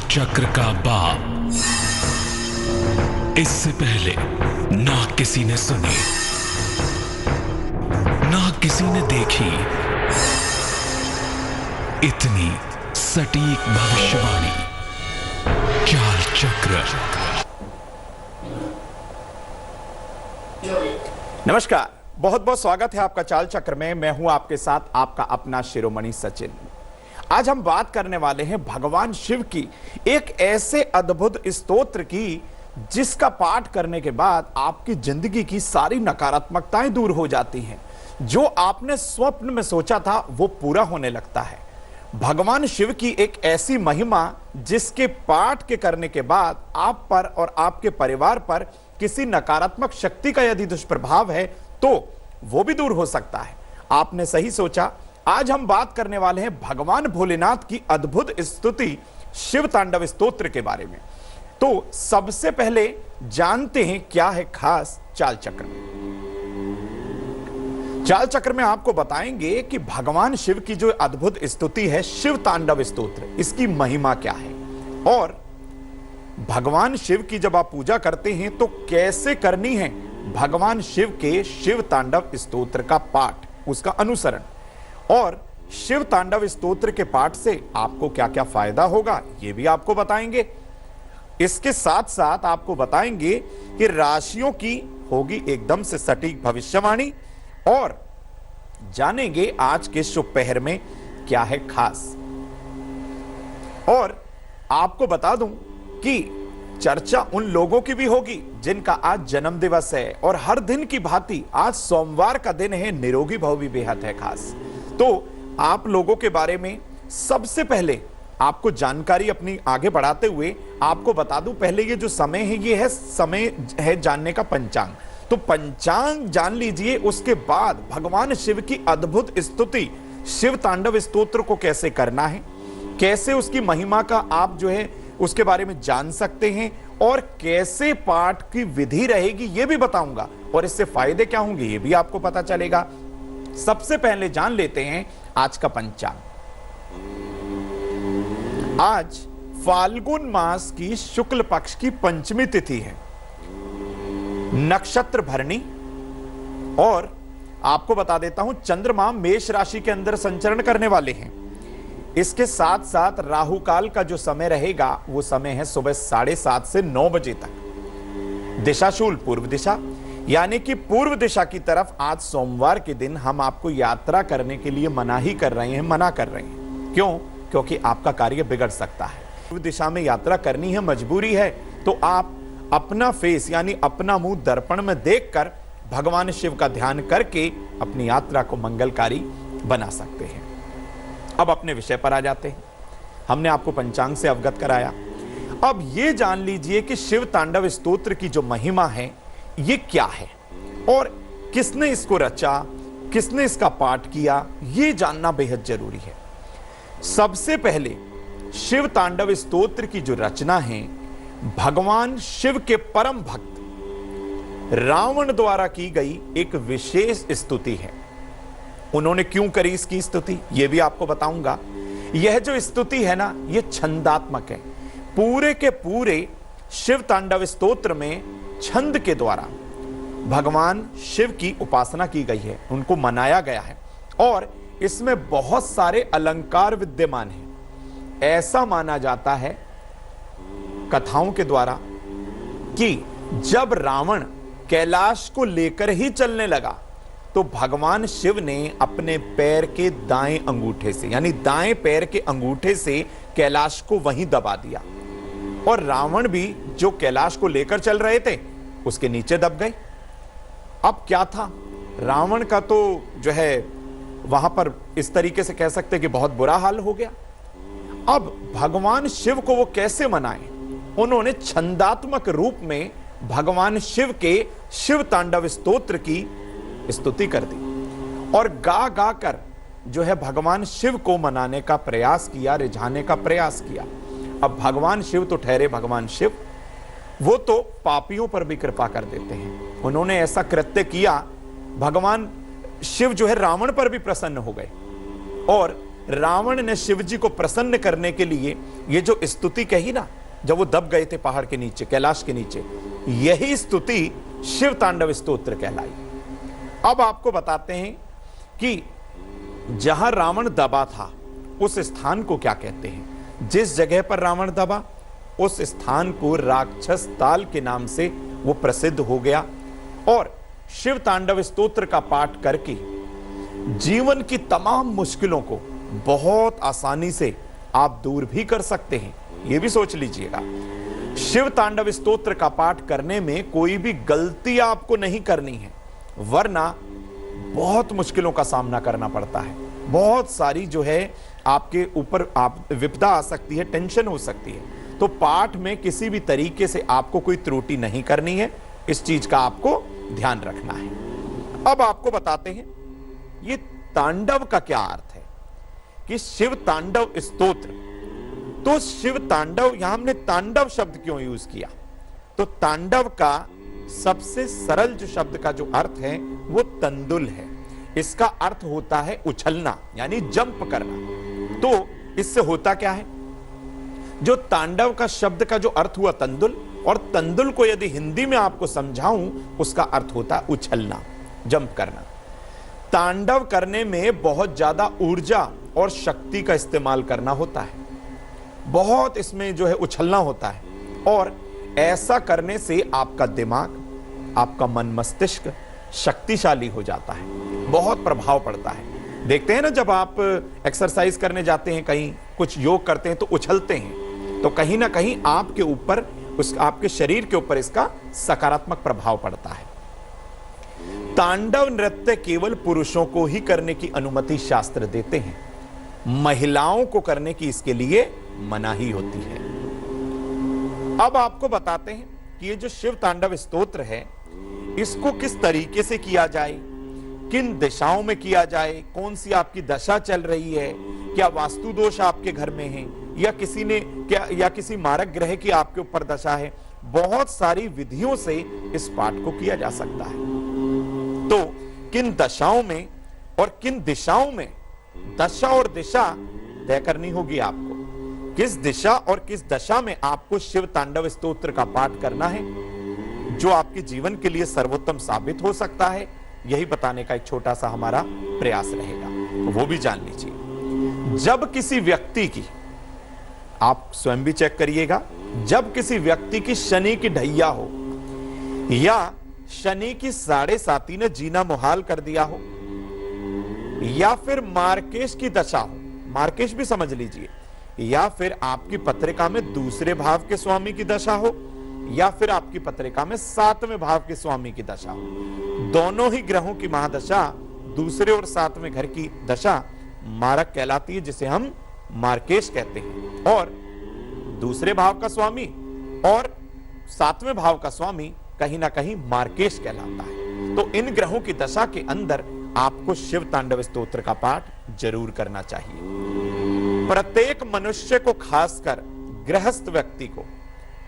चक्र का बाप। इससे पहले ना किसी ने सुनी, ना किसी ने देखी इतनी सटीक भविष्यवाणी। चाल चक्र। नमस्कार, बहुत बहुत स्वागत है आपका चाल चक्र में। मैं हूं आपके साथ आपका अपना शिरोमणि सचिन। आज हम बात करने वाले हैं भगवान शिव की एक ऐसे अद्भुत स्तोत्र की जिसका पाठ करने के बाद आपकी जिंदगी की सारी नकारात्मकताएं दूर हो जाती हैं। जो आपने स्वप्न में सोचा था वो पूरा होने लगता है। भगवान शिव की एक ऐसी महिमा जिसके पाठ के करने के बाद आप पर और आपके परिवार पर किसी नकारात्मक शक्ति का यदि दुष्प्रभाव है तो वो भी दूर हो सकता है। आपने सही सोचा। आज हम बात करने वाले हैं भगवान भोलेनाथ की अद्भुत स्तुति शिव तांडव स्तोत्र के बारे में। तो सबसे पहले जानते हैं क्या है खास चाल चक्र में। चाल चक्र में आपको बताएंगे कि भगवान शिव की जो अद्भुत स्तुति है शिव तांडव स्तोत्र, इसकी महिमा क्या है और भगवान शिव की जब आप पूजा करते हैं तो कैसे करनी है भगवान शिव के शिव तांडव स्तोत्र का पाठ, उसका अनुसरण, और शिव तांडव स्तोत्र के पाठ से आपको क्या क्या फायदा होगा यह भी आपको बताएंगे। इसके साथ साथ आपको बताएंगे कि राशियों की होगी एकदम से सटीक भविष्यवाणी और जानेंगे आज के शुभ पहर में क्या है खास। और आपको बता दूं कि चर्चा उन लोगों की भी होगी जिनका आज जन्म दिवस है और हर दिन की भांति आज सोमवार का दिन है। निरोगी भव भी बेहद है खास। तो आप लोगों के बारे में सबसे पहले आपको जानकारी अपनी आगे बढ़ाते हुए आपको बता दूं, पहले ये जो समय है ये है समय है जानने का पंचांग। तो पंचांग जान लीजिए, उसके बाद भगवान शिव की अद्भुत स्तुति शिव तांडव स्तोत्र को कैसे करना है, कैसे उसकी महिमा का आप जो है उसके बारे में जान सकते हैं और कैसे पाठ की विधि रहेगी ये भी बताऊंगा और इससे फायदे क्या होंगे ये भी आपको पता चलेगा। सबसे पहले जान लेते हैं आज का पंचांग। आज फाल्गुन मास की शुक्ल पक्ष की पंचमी तिथि है, नक्षत्र भरणी, और आपको बता देता हूं चंद्रमा मेष राशि के अंदर संचरण करने वाले हैं। इसके साथ साथ राहु काल का जो समय रहेगा वो समय है सुबह 7:30 से 9 बजे तक। दिशाशूल पूर्व दिशा, यानी कि पूर्व दिशा की तरफ आज सोमवार के दिन हम आपको यात्रा करने के लिए मना कर रहे हैं। क्यों? क्योंकि आपका कार्य बिगड़ सकता है। पूर्व दिशा में यात्रा करनी है, मजबूरी है, तो आप अपना फेस यानी अपना मुंह दर्पण में देखकर भगवान शिव का ध्यान करके अपनी यात्रा को मंगलकारी बना सकते हैं। अब अपने विषय पर आ जाते हैं। हमने आपको पंचांग से अवगत कराया। अब ये जान लीजिए कि शिव तांडव स्तोत्र की जो महिमा है ये क्या है और किसने इसको रचा, किसने इसका पाठ किया, ये जानना बेहद जरूरी है। सबसे पहले शिव तांडव स्तोत्र की जो रचना है भगवान शिव के परम भक्त रावण द्वारा की गई एक विशेष स्तुति है। उन्होंने क्यों करी इसकी स्तुति यह भी आपको बताऊंगा। यह जो स्तुति है ना यह छंदात्मक है। पूरे के पूरे शिव तांडव स्तोत्र में छंद के द्वारा भगवान शिव की उपासना की गई है, उनको मनाया गया है और इसमें बहुत सारे अलंकार विद्यमान हैं। ऐसा माना जाता है कथाओं के द्वारा कि जब रावण कैलाश को लेकर ही चलने लगा तो भगवान शिव ने अपने पैर के दाएं अंगूठे से यानी दाएं पैर के अंगूठे से कैलाश को वहीं दबा दिया और रावण भी जो कैलाश को लेकर चल रहे थे उसके नीचे दब गए। अब क्या था, रावण का तो जो है वहां पर इस तरीके से कह सकते कि बहुत बुरा हाल हो गया। अब भगवान शिव को वो कैसे मनाएं? उन्होंने छंदात्मक रूप में भगवान शिव के शिव तांडव स्तोत्र की स्तुति कर दी और गा गा कर जो है भगवान शिव को मनाने का प्रयास किया, रिझाने का प्रयास किया। अब भगवान शिव तो ठहरे भगवान शिव, वो तो पापियों पर भी कृपा कर देते हैं। उन्होंने ऐसा कृत्य किया, भगवान शिव जो है रावण पर भी प्रसन्न हो गए और रावण ने शिव जी को प्रसन्न करने के लिए ये जो स्तुति कही ना, जब वो दब गए थे पहाड़ के नीचे, कैलाश के नीचे, यही स्तुति शिव तांडव स्तोत्र कहलाई। अब आपको बताते हैं कि जहां रावण दबा था उस स्थान को क्या कहते हैं। जिस जगह पर रावण दबा उस स्थान को राक्षस ताल के नाम से वो प्रसिद्ध हो गया। और शिव तांडव स्तोत्र का पाठ करके जीवन की तमाम मुश्किलों को बहुत आसानी से आप दूर भी कर सकते हैं। यह भी सोच लीजिएगा, शिव तांडव स्तोत्र का पाठ करने में कोई भी गलती आपको नहीं करनी है, वरना बहुत मुश्किलों का सामना करना पड़ता है। बहुत सारी जो है आपके ऊपर आप विपदा आ सकती है, टेंशन हो सकती है। तो पाठ में किसी भी तरीके से आपको कोई त्रुटि नहीं करनी है, इस चीज का आपको ध्यान रखना है। अब आपको बताते हैं ये तांडव का क्या अर्थ है कि शिव तांडव स्तोत्र। तो शिव तांडव, यहां हमने तांडव शब्द क्यों यूज किया, तो तांडव का सबसे सरल जो शब्द का जो अर्थ है वो तंदुल है। इसका अर्थ होता है उछलना, यानी जंप करना। तो इससे होता क्या है, जो तांडव का शब्द का जो अर्थ हुआ तंदुल, और तंदुल को यदि हिंदी में आपको समझाऊं उसका अर्थ होता है उछलना, जंप करना। तांडव करने में बहुत ज्यादा ऊर्जा और शक्ति का इस्तेमाल करना होता है, बहुत इसमें जो है उछलना होता है। और ऐसा करने से आपका दिमाग, आपका मन मस्तिष्क शक्तिशाली हो जाता है, बहुत प्रभाव पड़ता है। देखते हैं ना, जब आप एक्सरसाइज करने जाते हैं, कहीं कुछ योग करते हैं तो उछलते हैं, तो कहीं ना कहीं आपके ऊपर, आपके शरीर के ऊपर इसका सकारात्मक प्रभाव पड़ता है। तांडव नृत्य केवल पुरुषों को ही करने की अनुमति शास्त्र देते हैं, महिलाओं को करने की इसके लिए मनाही होती है। अब आपको बताते हैं कि ये जो शिव तांडव स्तोत्र है, इसको किस तरीके से किया जाए, किन दिशाओं में किया जाए, कौन सी आपकी दशा चल रही है, क्या वास्तु दोष आपके घर में है, या किसी ने क्या, या किसी मारक ग्रह की आपके ऊपर दशा है। बहुत सारी विधियों से इस पाठ को किया जा सकता है। तो किन दशाओं में और किन दिशाओं में, दशा और दिशा तय करनी होगी आपको, किस दिशा और किस दशा में आपको शिव तांडव स्तोत्र का पाठ करना है, जो आपके जीवन के लिए सर्वोत्तम साबित हो सकता है। यही बताने का एक छोटा सा हमारा प्रयास रहेगा, वो भी जान लीजिए। जब किसी व्यक्ति की, आप स्वयं भी चेक करिएगा, जब किसी व्यक्ति की शनि की ढैया हो, या शनि की 7.5 ने जीना मुहाल कर दिया हो, या फिर मार्केश की दशा हो, मार्केश भी समझ लीजिए, या फिर आपकी पत्रिका में दूसरे भाव के स्वामी की दशा हो, या फिर आपकी पत्रिका में 7वें भाव के स्वामी की दशा हो, दोनों ही ग्रहों की महादशा दूसरे और 7वें घर की दशा मारक कहलाती है, जिसे हम मार्केश कहते हैं। और दूसरे भाव का स्वामी और 7वें भाव का स्वामी कहीं ना कहीं मार्केश कहलाता है। तो इन ग्रहों की दशा के अंदर आपको शिव तांडव स्तोत्र का पाठ जरूर करना चाहिए। प्रत्येक मनुष्य को, खासकर गृहस्थ व्यक्ति को,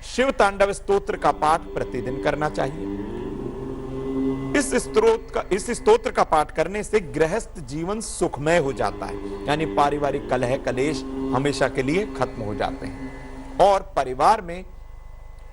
शिव तांडव स्तोत्र का पाठ प्रतिदिन करना चाहिए। इस स्तोत्र का पाठ करने से गृहस्थ जीवन सुखमय हो जाता है, यानी पारिवारिक कलह कलेश हमेशा के लिए खत्म हो जाते हैं, और परिवार में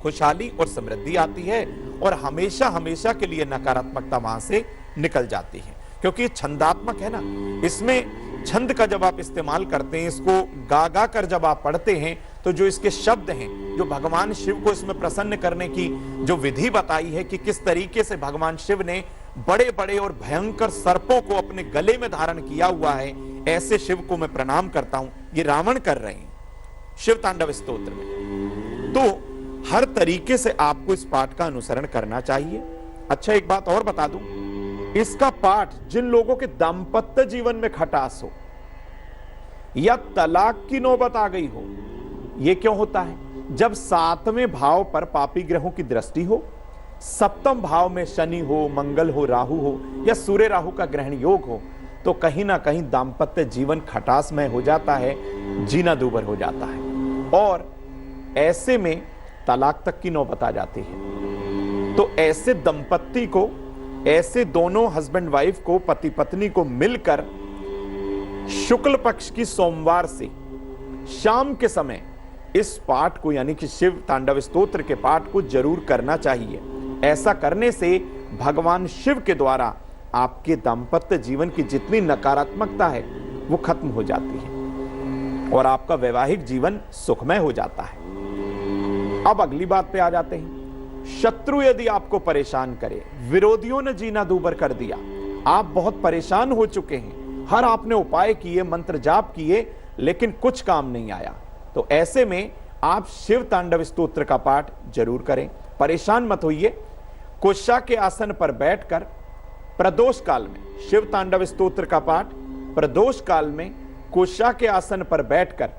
खुशहाली और समृद्धि आती है, और हमेशा हमेशा के लिए नकारात्मकता वहां से निकल जाती है। क्योंकि ये छंदात्मक है ना, इसमें छंद का जब आप इस्तेमाल करते हैं, इसको गा गा कर जब आप पढ़ते हैं, तो जो इसके शब्द हैं, जो भगवान शिव को इसमें प्रसन्न करने की जो विधि बताई है कि किस तरीके से भगवान शिव ने बड़े बड़े और भयंकर सर्पों को अपने गले में धारण किया हुआ है, ऐसे शिव को मैं प्रणाम करता हूं, ये रावण कर रहे हैं शिव तांडव स्तोत्र में। तो हर तरीके से आपको इस पाठ का अनुसरण करना चाहिए। अच्छा, एक बात और बता दूं, इसका पाठ जिन लोगों के दाम्पत्य जीवन में खटास हो, या तलाक की नौबत आ गई हो, यह क्यों होता है, जब 7वें भाव पर पापी ग्रहों की दृष्टि हो, 7वें भाव में शनि हो, मंगल हो, राहु हो, या सूर्य राहु का ग्रहण योग हो, तो कहीं ना कहीं दाम्पत्य जीवन खटासमय हो जाता है, जीना दूभर हो जाता है, और ऐसे में तलाक तक की नौबत आ जाती है। तो ऐसे दंपत्ति को, ऐसे दोनों हस्बैंड वाइफ को, पति पत्नी को मिलकर शुक्ल पक्ष की सोमवार से शाम के समय इस पाठ को यानी कि शिव तांडव स्तोत्र के पाठ को जरूर करना चाहिए। ऐसा करने से भगवान शिव के द्वारा आपके दाम्पत्य जीवन की जितनी नकारात्मकता है वो खत्म हो जाती है और आपका वैवाहिक जीवन सुखमय हो जाता है। अब अगली बात पे आ जाते हैं। शत्रु यदि आपको परेशान करे, विरोधियों ने जीना दूभर कर दिया, आप बहुत परेशान हो चुके हैं, हर आपने उपाय किए, मंत्र जाप किए, लेकिन कुछ काम नहीं आया, तो ऐसे में आप शिव तांडव स्तोत्र का पाठ जरूर करें। परेशान मत होइए। कुशा के आसन पर बैठकर प्रदोष काल में शिव तांडव स्तोत्र का पाठ प्रदोष काल में कुशा के आसन पर बैठकर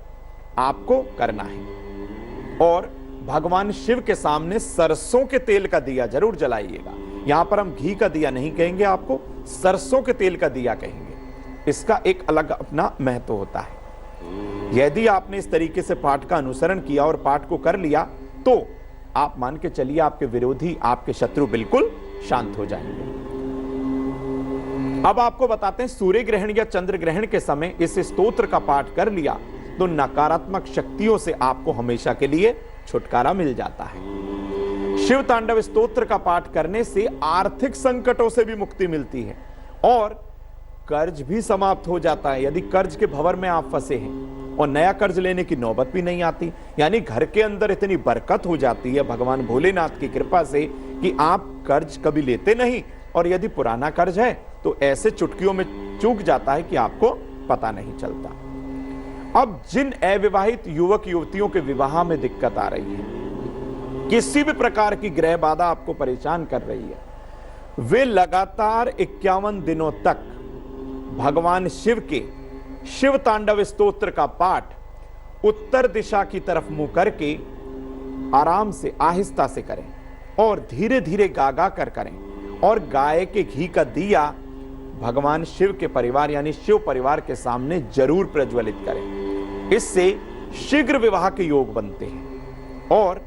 आपको करना है और भगवान शिव के सामने सरसों के तेल का दिया जरूर जलाइएगा। यहां पर हम घी का दिया नहीं कहेंगे, आपको सरसों के तेल का दिया कहेंगे। इसका एक अलग अपना महत्व होता है। यदि आपने इस तरीके से पाठ का अनुसरण किया और पाठ को कर लिया तो आप मान के चलिए आपके विरोधी, आपके शत्रु बिल्कुल शांत हो जाएंगे। अब आपको बताते हैं, सूर्य ग्रहण या चंद्र ग्रहण के समय इस स्तोत्र का पाठ कर लिया तो नकारात्मक शक्तियों से आपको हमेशा के लिए छुटकारा मिल जाता है। शिव तांडव स्तोत्र का पाठ करने से आर्थिक संकटों से भी मुक्ति मिलती है और कर्ज भी समाप्त हो जाता है। यदि कर्ज के भंवर में आप फंसे हैं और नया कर्ज लेने की नौबत भी नहीं आती, यानी घर के अंदर इतनी बरकत हो जाती है भगवान भोलेनाथ की कृपा से कि आप कर्ज कभी लेते नहीं, और यदि पुराना कर्ज है तो ऐसे चुटकियों में चूक जाता है कि आपको पता नहीं चलता। अब जिन अविवाहित युवक युवतियों के विवाह में दिक्कत आ रही है, किसी भी प्रकार की ग्रह बाधा आपको परेशान कर रही है, वे लगातार 51 दिनों तक भगवान शिव के शिव तांडव स्तोत्र का पाठ उत्तर दिशा की तरफ मुंह करके आराम से आहिस्ता से करें और धीरे धीरे गागा कर करें और गाय के घी का दिया भगवान शिव के परिवार यानी शिव परिवार के सामने जरूर प्रज्वलित करें। इससे शीघ्र विवाह के योग बनते हैं और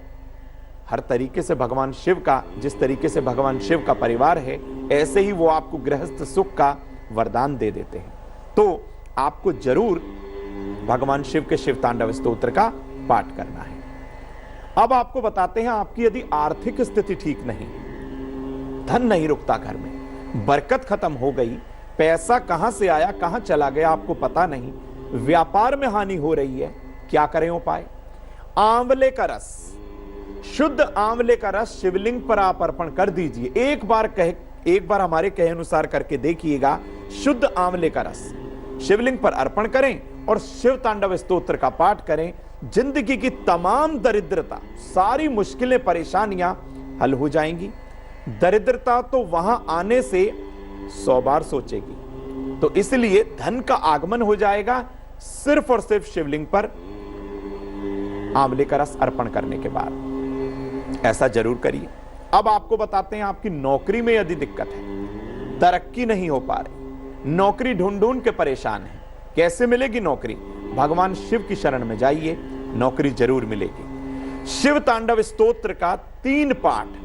हर तरीके से भगवान शिव का, जिस तरीके से भगवान शिव का परिवार है, ऐसे ही वो आपको गृहस्थ सुख का वरदान दे देते हैं। तो आपको जरूर भगवान शिव के शिव तांडव स्तोत्र का पाठ करना है। अब आपको बताते हैं, आपकी यदि आर्थिक स्थिति ठीक नहीं, धन नहीं रुकता घर में, बरकत खत्म हो गई, पैसा कहां से आया कहां चला गया आपको पता नहीं, व्यापार में हानि हो रही है, क्या करें उपाय? आंवले का रस, शुद्ध आंवले का रस शिवलिंग पर आप अर्पण कर दीजिए। एक बार हमारे कहे अनुसार करके देखिएगा। शुद्ध आंवले का रस शिवलिंग पर अर्पण करें और शिव तांडव स्तोत्र का पाठ करें। जिंदगी की तमाम दरिद्रता, सारी मुश्किलें, परेशानियां हल हो जाएंगी। दरिद्रता तो वहां आने से 100 बार सोचेगी। तो इसलिए धन का आगमन हो जाएगा सिर्फ और सिर्फ शिवलिंग पर आंवले का रस अर्पण करने के बाद। ऐसा जरूर करिए। अब आपको बताते हैं, आपकी नौकरी में यदि दिक्कत है, तरक्की नहीं हो पा रही, नौकरी ढूंढ के परेशान है, कैसे मिलेगी नौकरी? भगवान शिव की शरण में जाइए, नौकरी जरूर मिलेगी। शिव तांडव स्तोत्र का 3 पाठ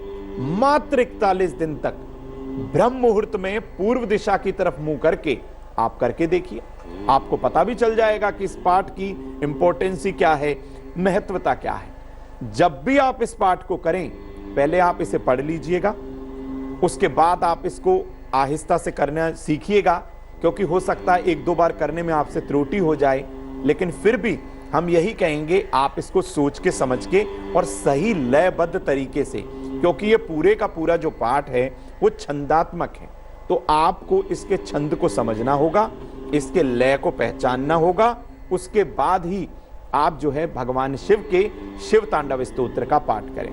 मात्र 41 दिन तक ब्रह्म मुहूर्त में पूर्व दिशा की तरफ मुंह करके आप करके देखिए। आपको पता भी चल जाएगा कि इस पाठ की इंपॉर्टेंसी क्या है, महत्वता क्या है। जब भी आप इस पाठ को करें, पहले आप इसे पढ़ लीजिएगा, उसके बाद आप इसको आहिस्ता से करना सीखिएगा, क्योंकि हो सकता है 1-2 बार करने में आपसे त्रुटि हो जाए, लेकिन फिर भी हम यही कहेंगे आप इसको सोच के समझ के और सही लयबद्ध तरीके से, क्योंकि ये पूरे का पूरा जो पाठ है वो छंदात्मक है, तो आपको इसके छंद को समझना होगा, इसके लय को पहचानना होगा, उसके बाद ही आप जो है भगवान शिव के शिव तांडव स्तोत्र का पाठ करें।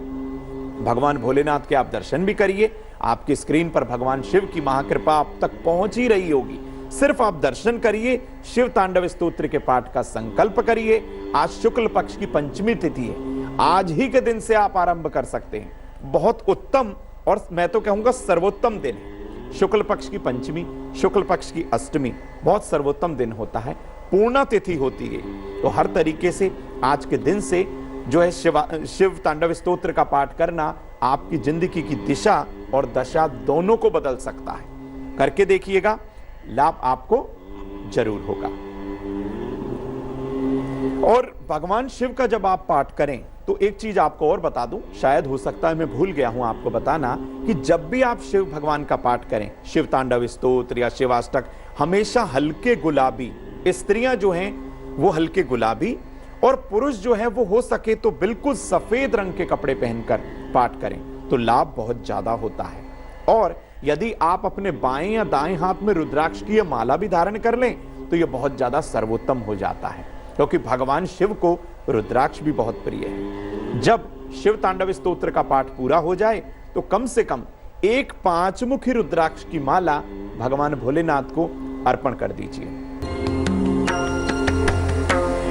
भगवान भोलेनाथ के आप दर्शन भी करिए। आपकी स्क्रीन पर भगवान शिव की महाकृपा आप तक पहुंच ही रही होगी। सिर्फ आप दर्शन करिए, शिव तांडव स्तोत्र के पाठ का संकल्प करिए। आज शुक्ल पक्ष की पंचमी तिथि है, आज ही के दिन से आप आरंभ कर सकते हैं। बहुत उत्तम और मैं तो कहूंगा सर्वोत्तम दिन है। शुक्ल पक्ष की पंचमी, शुक्ल पक्ष की अष्टमी बहुत सर्वोत्तम दिन होता है, पूर्णा तिथि होती है। तो हर तरीके से आज के दिन से जो है शिव तांडव स्तोत्र का पाठ करना आपकी जिंदगी की दिशा और दशा दोनों को बदल सकता है। करके देखिएगा, लाभ आपको जरूर होगा। और भगवान शिव का जब आप पाठ करें तो एक चीज आपको और बता दूं, शायद हो सकता है मैं भूल गया हूं आपको बताना, कि जब भी आप शिव भगवान का पाठ करें, शिव तांडव स्तोत्र या शिवाष्टक, हमेशा हल्के गुलाबी, स्त्रियां जो हैं वो हल्के गुलाबी और पुरुष जो है वो हो सके तो बिल्कुल सफेद रंग के कपड़े पहनकर पाठ करें तो लाभ बहुत ज्यादा होता है। और यदि आप अपने बाएं या दाएं हाथ में रुद्राक्ष की माला भी धारण कर लें तो यह बहुत ज्यादा सर्वोत्तम हो जाता है, क्योंकि भगवान शिव को रुद्राक्ष भी बहुत प्रिय है। जब शिव तांडव स्तोत्र का पाठ पूरा हो जाए तो कम से कम एक 5 मुखी रुद्राक्ष की माला भगवान भोलेनाथ को अर्पण कर दीजिए।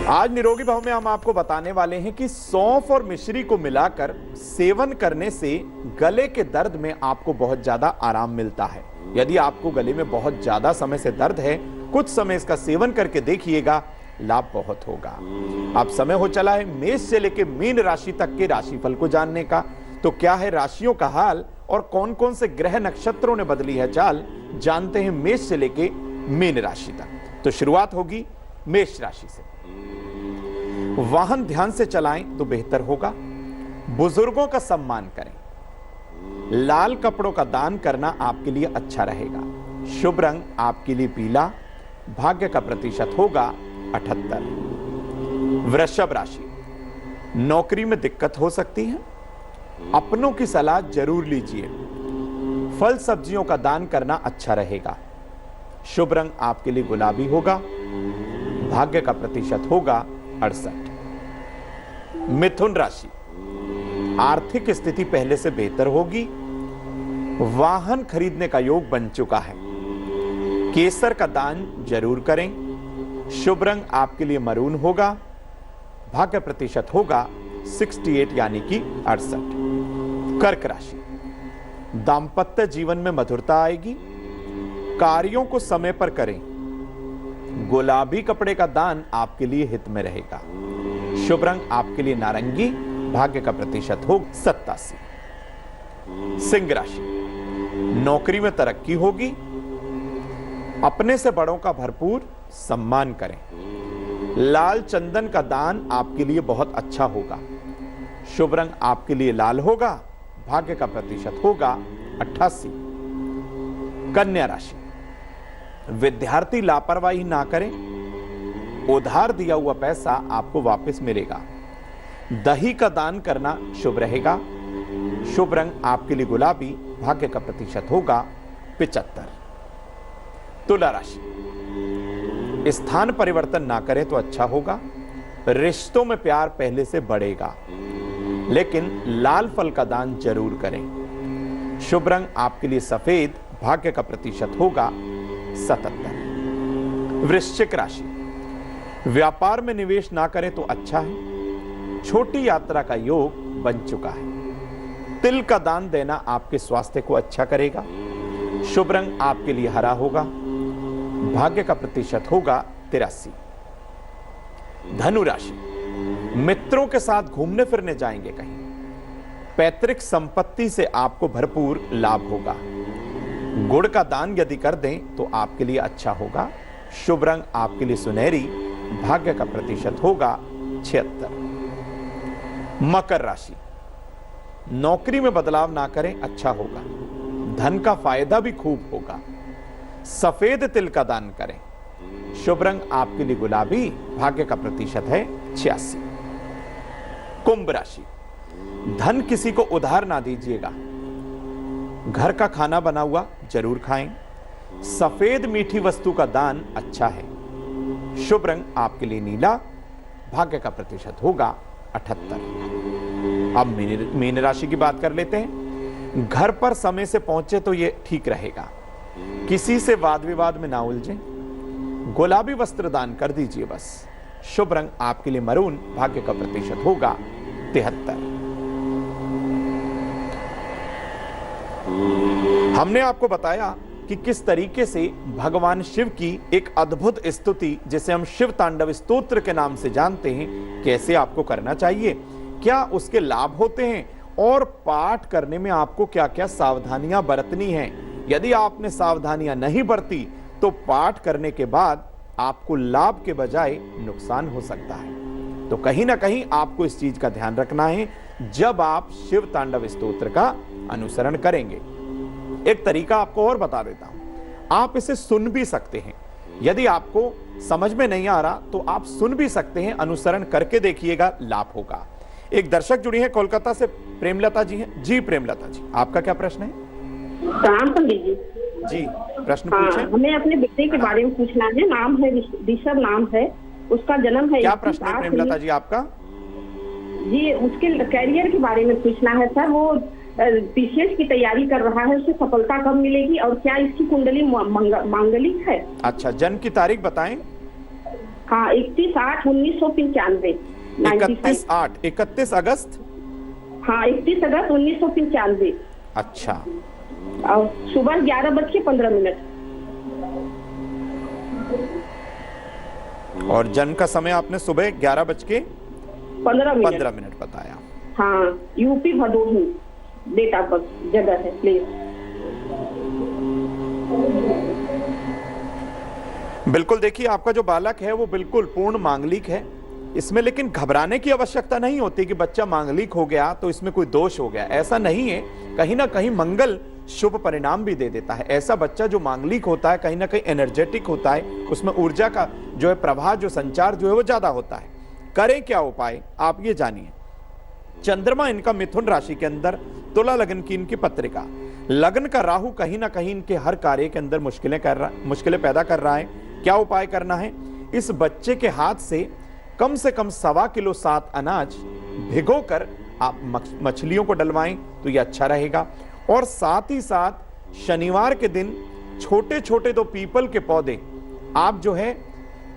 आज निरोगी भाव में हम आपको बताने वाले हैं कि सौंफ और मिश्री को मिलाकर सेवन करने से गले के दर्द में आपको बहुत ज्यादा आराम मिलता है। यदि आपको गले में बहुत ज्यादा समय से दर्द है, कुछ समय इसका सेवन करके देखिएगा, लाभ बहुत होगा। अब समय हो चला है मेष से लेकर मीन राशि तक के राशिफल को जानने का। तो क्या है राशियों का हाल और कौन कौन से ग्रह नक्षत्रों ने बदली है चाल, जानते हैं मेष से लेकर मीन राशि तक। तो शुरुआत होगी मेष राशि से। वाहन ध्यान से चलाएं तो बेहतर होगा। बुजुर्गों का सम्मान करें। लाल कपड़ों का दान करना आपके लिए अच्छा रहेगा। शुभ रंग आपके लिए पीला। भाग्य का प्रतिशत होगा 78। वृषभ राशि, नौकरी में दिक्कत हो सकती है, अपनों की सलाह जरूर लीजिए। फल सब्जियों का दान करना अच्छा रहेगा। शुभ रंग आपके लिए गुलाबी होगा। भाग्य का प्रतिशत होगा 68। मिथुन राशि, आर्थिक स्थिति पहले से बेहतर होगी। वाहन खरीदने का योग बन चुका है। केसर का दान जरूर करें। शुभ रंग आपके लिए मरून होगा। भाग्य प्रतिशत होगा 68 यानी कि 68। कर्क राशि, दांपत्य जीवन में मधुरता आएगी। कार्यों को समय पर करें। गुलाबी कपड़े का दान आपके लिए हित में रहेगा। शुभ रंग आपके लिए नारंगी। भाग्य का प्रतिशत हो 87। सिंह राशि, नौकरी में तरक्की होगी। अपने से बड़ों का भरपूर सम्मान करें। लाल चंदन का दान आपके लिए बहुत अच्छा होगा। शुभ रंग आपके लिए लाल होगा। भाग्य का प्रतिशत होगा 88। कन्या राशि, विद्यार्थी लापरवाही ना करें। उधार दिया हुआ पैसा आपको वापस मिलेगा। दही का दान करना शुभ रहेगा। शुभ रंग आपके लिए गुलाबी। भाग्य का प्रतिशत होगा 75। तुला राशि, स्थान परिवर्तन ना करें तो अच्छा होगा। रिश्तों में प्यार पहले से बढ़ेगा, लेकिन लाल फल का दान जरूर करें। शुभ रंग आपके लिए सफेद। भाग्य का प्रतिशत होगा 77। वृश्चिक राशि, व्यापार में निवेश ना करें तो अच्छा है। छोटी यात्रा का योग बन चुका है। तिल का दान देना आपके स्वास्थ्य को अच्छा करेगा। शुभ रंग आपके लिए हरा होगा। भाग्य का प्रतिशत होगा 83। धनु राशि, मित्रों के साथ घूमने फिरने जाएंगे कहीं। पैतृक संपत्ति से आपको भरपूर लाभ होगा। गुड़ का दान यदि कर दें तो आपके लिए अच्छा होगा। शुभ रंग आपके लिए सुनहरी। भाग्य का प्रतिशत होगा 76। मकर राशि, नौकरी में बदलाव ना करें, अच्छा होगा। धन का फायदा भी खूब होगा। सफेद तिल का दान करें। शुभ रंग आपके लिए गुलाबी। भाग्य का प्रतिशत है 86। कुंभ राशि, धन किसी को उधार ना दीजिएगा। घर का खाना बना हुआ जरूर खाएं। सफेद मीठी वस्तु का दान अच्छा है। शुभ रंग आपके लिए नीला। भाग्य का प्रतिशत होगा 78। अब मीन राशि की बात कर लेते हैं। घर पर समय से पहुंचे तो यह ठीक रहेगा। किसी से वाद विवाद में ना उलझें। गुलाबी वस्त्र दान कर दीजिए बस। शुभ रंग आपके लिए मरून। भाग्य का प्रतिशत होगा 73। हमने आपको बताया कि किस तरीके से भगवान शिव की एक अद्भुत स्तुति, जिसे हम शिव तांडव स्तोत्र के नाम से जानते हैं, कैसे आपको करना चाहिए, क्या उसके लाभ होते हैं और पाठ करने में आपको क्या क्या सावधानियां बरतनी हैं। यदि आपने सावधानियां नहीं बरती तो पाठ करने के बाद आपको लाभ के बजाय नुकसान हो सकता है। तो कहीं ना कहीं आपको इस चीज का ध्यान रखना है जब आप शिव तांडव स्तोत्र का अनुसरण करेंगे। एक तरीका आपको और बता देता हूं, आप इसे सुन भी सकते हैं। यदि आपको समझ में नहीं आ रहा तो आप सुन भी सकते हैं, अनुसरण करके देखिएगा, लाभ होगा। एक दर्शक जुड़ी है कोलकाता से, प्रेमलता जी हैं। जी प्रेमलता जी, आपका क्या प्रश्न है? प्रणाम पंडित जी। जी प्रश्न हाँ, पूछें। हमें अपने बेटे के बारे में पूछना है। नाम है ऋषभ, नाम है उसका, जन्म है। क्या प्रश्न है प्रेमलता जी आपका? जी उसके करियर के बारे में पूछना है सर। वो पीसीएस की तैयारी कर रहा है, उसे सफलता कब मिलेगी और क्या इसकी कुंडली मांगलिक है? अच्छा, जन्म की तारीख बताएं। हाँ 31/8/1995। 31 अगस्त। हाँ 31 अगस्त 1995। अच्छा, और सुबह 11:15। और जन्म का समय आपने सुबह 11:15 बताया। हाँ UP Bhadohi date of birth, जगह है प्लीज। बिल्कुल, देखिए आपका जो बालक है वो बिल्कुल पूर्ण मांगलिक है। इसमें लेकिन घबराने की आवश्यकता नहीं होती कि बच्चा मांगलिक हो गया तो इसमें कोई दोष हो गया, ऐसा नहीं है। कहीं ना कहीं मंगल शुभ परिणाम भी दे देता है। ऐसा बच्चा जो मांगलिक होता है कहीं ना कहीं एनर्जेटिक होता है, उसमें ऊर्जा का जो है प्रवाह, जो संचार जो है वो ज्यादा होता है। करें क्या उपाय आप ये जानिए। चंद्रमा इनका मिथुन राशि के अंदर, तुला लग्न की इनकी पत्रिका, लग्न का राहु कहीं ना कहीं इनके हर कार्य के अंदर मुश्किलें पैदा कर रहा है। क्या उपाय करना है? इस बच्चे के हाथ से कम 1.25 किलो सात अनाज भिगोकर आप मछलियों को डलवाएं तो यह अच्छा रहेगा। और साथ ही साथ शनिवार के दिन छोटे छोटे 2 पीपल के पौधे आप जो है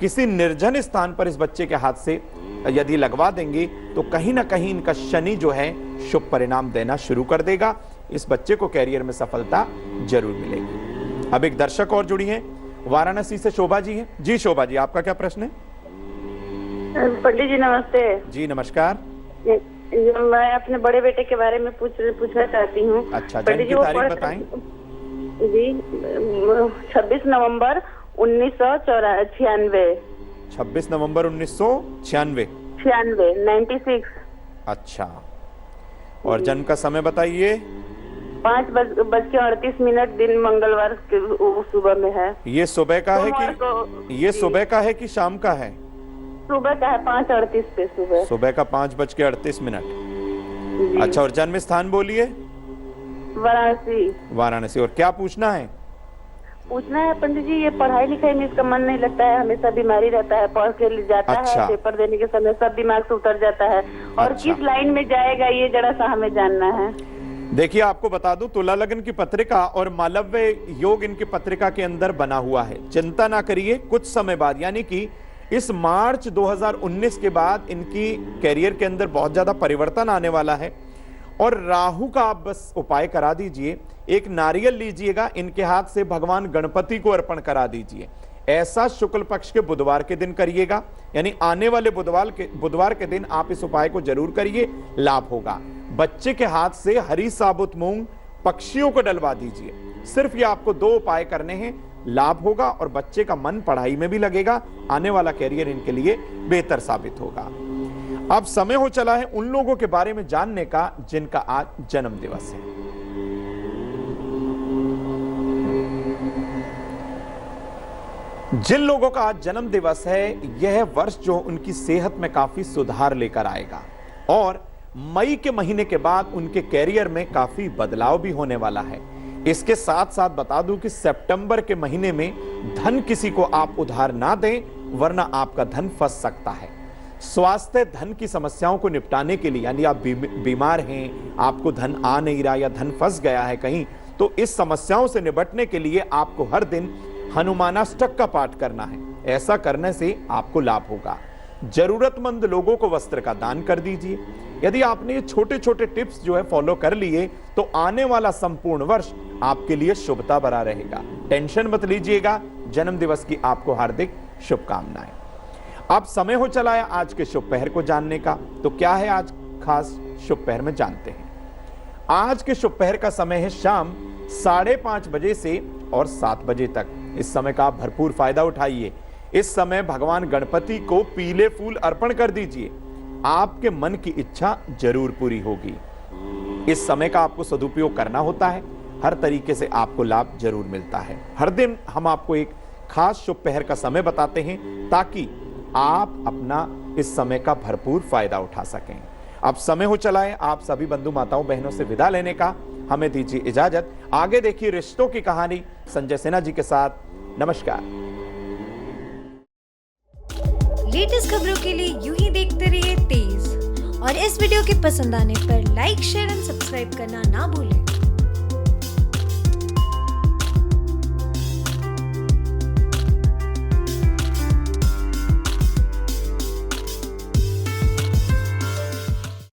किसी निर्जन स्थान पर इस बच्चे के हाथ से यदि लगवा देंगे तो कहीं ना कहीं इनका शनि जो है शुभ परिणाम देना शुरू कर देगा। इस बच्चे को कैरियर में सफलता जरूर मिलेगी। अब एक दर्शक और जुड़ी हैं, वाराणसी से शोभा जी हैं। जी शोभा जी, आपका क्या प्रश्न है? पंडित जी नमस्ते। जी नमस्कार। मैं अपने बड़े बेटे के बारे में पूछना चाहती हूँ। अच्छा, जन्म की तारीख बताएं। जी 26 नवंबर 1996। 26 नवंबर 1996। 96। अच्छा, और जन्म का समय बताइए। 5:38 दिन मंगलवार के सुबह में है। ये सुबह का है कि ये सुबह का है कि शाम का है? सुबह का है, 5:38 पे सुबह का 5:38। अच्छा, और जन्म स्थान बोलिए। वाराणसी। और क्या पूछना है? पूछना है पंडित जी, ये पढ़ाई लिखाई में इसका मन नहीं लगता है, हमेशा बीमारी रहता है, पढ़ के जाता है, पेपर देने के समय सब दिमाग से उतर जाता है। और किस लाइन में जाएगा ये जरा सा हमें जानना है। देखिए आपको बता दूं, तुला लग्न की पत्रिका और मालव्य योग इनकी पत्रिका के अंदर बना हुआ है। चिंता ना करिए, कुछ समय बाद यानी कि इस मार्च 2019 के बाद इनकी कैरियर के अंदर बहुत ज्यादा परिवर्तन आने वाला है। और राहु का आप बस उपाय करा दीजिए, एक नारियल लीजिएगा, इनके हाथ से भगवान गणपति को अर्पण करा दीजिए। ऐसा शुक्ल पक्ष के बुधवार के दिन करिएगा, यानी आने वाले बुधवार के दिन आप इस उपाय को जरूर करिए, लाभ होगा। बच्चे के हाथ से हरी साबुत मूंग पक्षियों को डलवा दीजिए। सिर्फ ये आपको 2 उपाय करने हैं, लाभ होगा और बच्चे का मन पढ़ाई में भी लगेगा। आने वाला कैरियर इनके लिए बेहतर साबित होगा। अब समय हो चला है उन लोगों के बारे में जानने का जिनका आज जन्म दिवस है। जिन लोगों का आज जन्म दिवस है, यह वर्ष जो उनकी सेहत में काफी सुधार लेकर आएगा और मई के महीने के बाद उनके कैरियर में काफी बदलाव भी होने वाला है। इसके साथ साथ बता दूं कि सितंबर के महीने में धन किसी को आप उधार ना दें, वरना आपका धन फंस सकता है। स्वास्थ्य धन की समस्याओं को निपटाने के लिए, यानी आप बीमार हैं, आपको धन आ नहीं रहा या धन फंस गया है कहीं, तो इस समस्याओं से निपटने के लिए आपको हर दिन हनुमानाष्टक का पाठ करना है। ऐसा करने से आपको लाभ होगा। जरूरतमंद लोगों को वस्त्र का दान कर दीजिए। यदि आपने ये छोटे छोटे टिप्स जो है फॉलो कर लिए तो आने वाला संपूर्ण वर्ष आपके लिए शुभता भरा रहेगा। टेंशन मत लीजिएगा। जन्म दिवस की आपको हार्दिक शुभकामनाएं। अब समय हो चला है आज के शुभ पहर को जानने का। तो क्या है आज खास शुभ पहर में जानते हैं। आज के शुभ पहर का समय है शाम 5:30 बजे से और 7 बजे तक। इस समय का आप भरपूर फायदा उठाइए। इस समय भगवान गणपति को पीले फूल अर्पण कर दीजिए, आपके मन की इच्छा जरूर पूरी होगी। इस समय का आपको सदुपयोग करना होता है, हर तरीके से आपको लाभ जरूर मिलता है। हर दिन हम आपको एक खास शुभ पहर का समय बताते हैं ताकि आप अपना इस समय का भरपूर फायदा उठा सकें। अब समय हो चला है आप सभी बंधु माताओं बहनों से विदा लेने का, हमें दीजिए इजाजत। आगे देखिए रिश्तों की कहानी संजय सिन्हा जी के साथ। नमस्कार। लेटेस्ट खबरों के लिए यूं ही देखते रहिए तेज, और इस वीडियो के पसंद आने पर लाइक, शेयर एंड सब्सक्राइब करना ना भूलें।